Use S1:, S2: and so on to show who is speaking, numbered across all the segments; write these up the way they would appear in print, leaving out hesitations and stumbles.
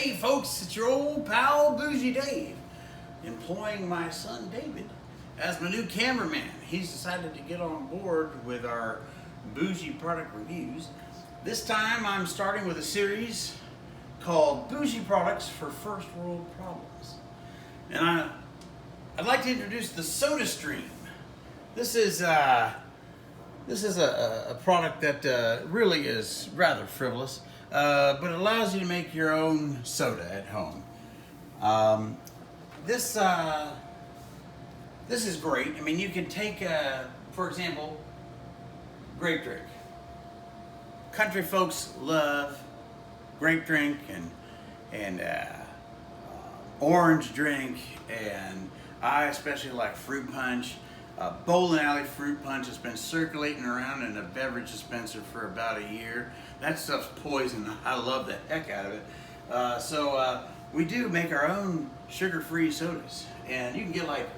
S1: Hey folks, it's your old pal Bougie Dave, employing my son David as my new cameraman. He's decided to get on board with our Bougie product reviews. This time I'm starting with a series called Bougie Products for First World Problems. And I'd like to introduce the Soda Stream. This is a product that really is rather frivolous. But it allows you to make your own soda at home. This is great. I mean, you can take, for example, grape drink. Country folks love grape drink and orange drink, and I especially like fruit punch. Bowling Alley fruit punch has been circulating around in a beverage dispenser for about a year. That stuff's poison. I love the heck out of it. So we do make our own sugar-free sodas, and you can get like,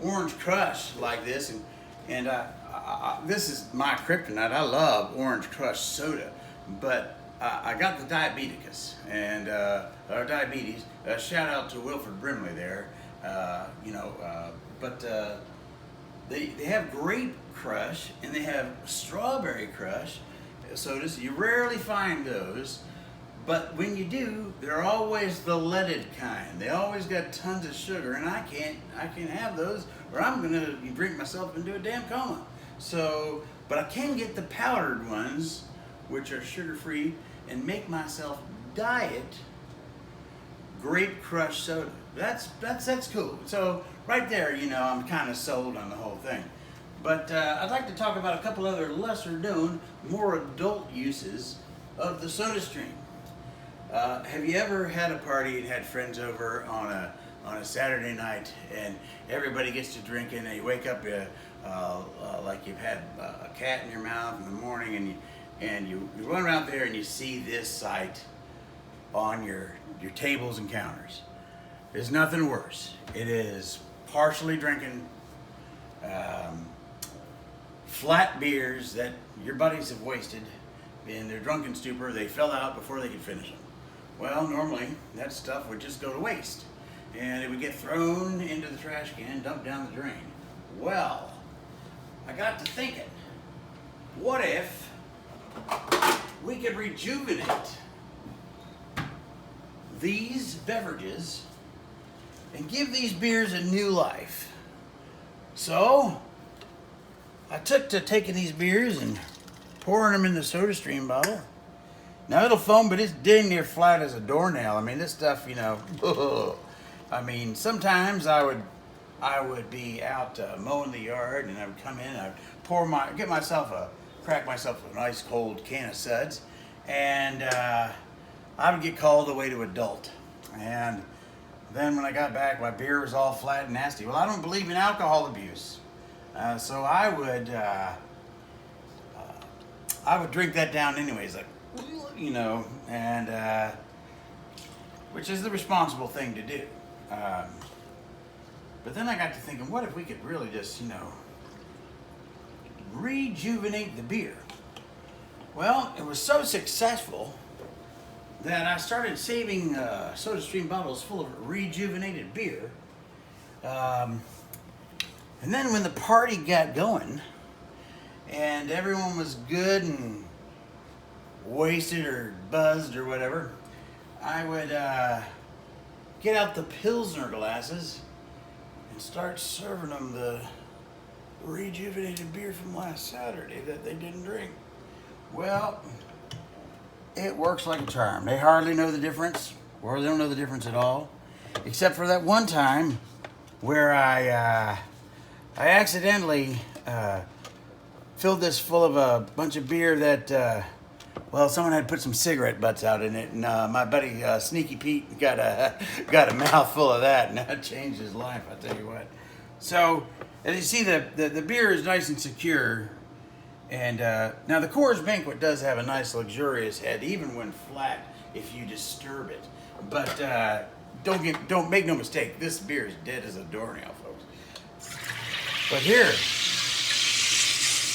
S1: Orange Crush like this, and this is my kryptonite. I love Orange Crush soda, but I got the diabeticus and or diabetes. Shout out to Wilford Brimley there. But they have grape crush and they have strawberry crush sodas. You rarely find those, but when you do, they're always the leaded kind. They always got tons of sugar, and I can't have those, or I'm gonna drink myself into a damn coma. So, but I can get the powdered ones, which are sugar-free, and make myself diet grape crush soda. That's cool. So right there, I'm kind of sold on the whole thing. But I'd like to talk about a couple other lesser known, more adult uses of the Soda Stream. Have you ever had a party and had friends over on a Saturday night, and everybody gets to drinking, and you wake up like you've had a cat in your mouth in the morning, and you run around there and you see this sight on your tables and counters? There's nothing worse. It is partially drinking flat beers that your buddies have wasted in their drunken stupor. They fell out before they could finish them. Well, normally that stuff would just go to waste, and it would get thrown into the trash can, dumped down the drain. Well, I got to thinking, what if we could rejuvenate these beverages and give these beers a new life? So I took to taking these beers and pouring them in the Soda Stream bottle. Now it'll foam, but it's dang near flat as a doornail. I mean, this stuff, I mean, sometimes I would be out mowing the yard, and I would come in, I'd crack myself a nice cold can of suds, and I would get called away to adult. And then when I got back, my beer was all flat and nasty. Well, I don't believe in alcohol abuse, so I would drink that down anyways, like, and which is the responsible thing to do. But then I got to thinking, what if we could really just, rejuvenate the beer? Well, it was so successful that I started saving Soda Stream bottles full of rejuvenated beer. And then when the party got going and everyone was good and wasted or buzzed or whatever, I would get out the Pilsner glasses and start serving them the rejuvenated beer from last Saturday that they didn't drink. Well, it works like a charm. They hardly know the difference, or they don't know the difference at all, except for that one time where I accidentally filled this full of a bunch of beer that, someone had put some cigarette butts out in it, and my buddy Sneaky Pete got a mouthful of that, and that changed his life, I tell you what. So, as you see, the beer is nice and secure. And now the Coors Banquet does have a nice luxurious head, even when flat, if you disturb it. But don't make no mistake, this beer is dead as a doornail, folks. But here,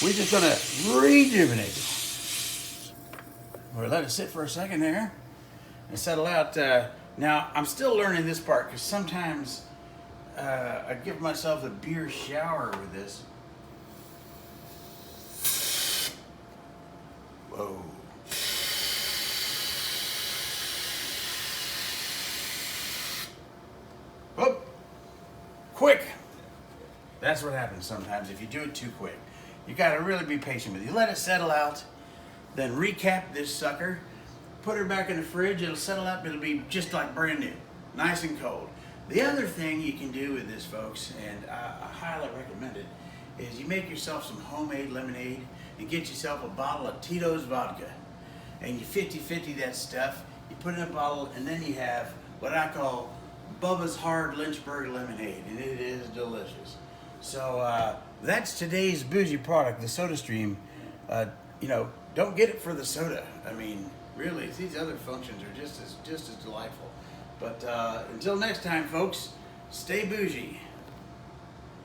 S1: we're just gonna rejuvenate it. We'll let it sit for a second there. and settle out. Now, I'm still learning this part because sometimes I give myself a beer shower with this. Whoa. Whoop. Quick. That's what happens sometimes if you do it too quick. You gotta really be patient with it. You let it settle out, then recap this sucker, put it back in the fridge, it'll settle out, it'll be just like brand new, nice and cold. The other thing you can do with this, folks, and I highly recommend it, is you make yourself some homemade lemonade and get yourself a bottle of Tito's vodka. And you 50-50 that stuff, you put it in a bottle, and then you have what I call Bubba's Hard Lynchburg Lemonade, and it is delicious. So that's today's bougie product, the SodaStream. You know, don't get it for the soda. I mean, really, these other functions are just as delightful. But until next time, folks, stay bougie.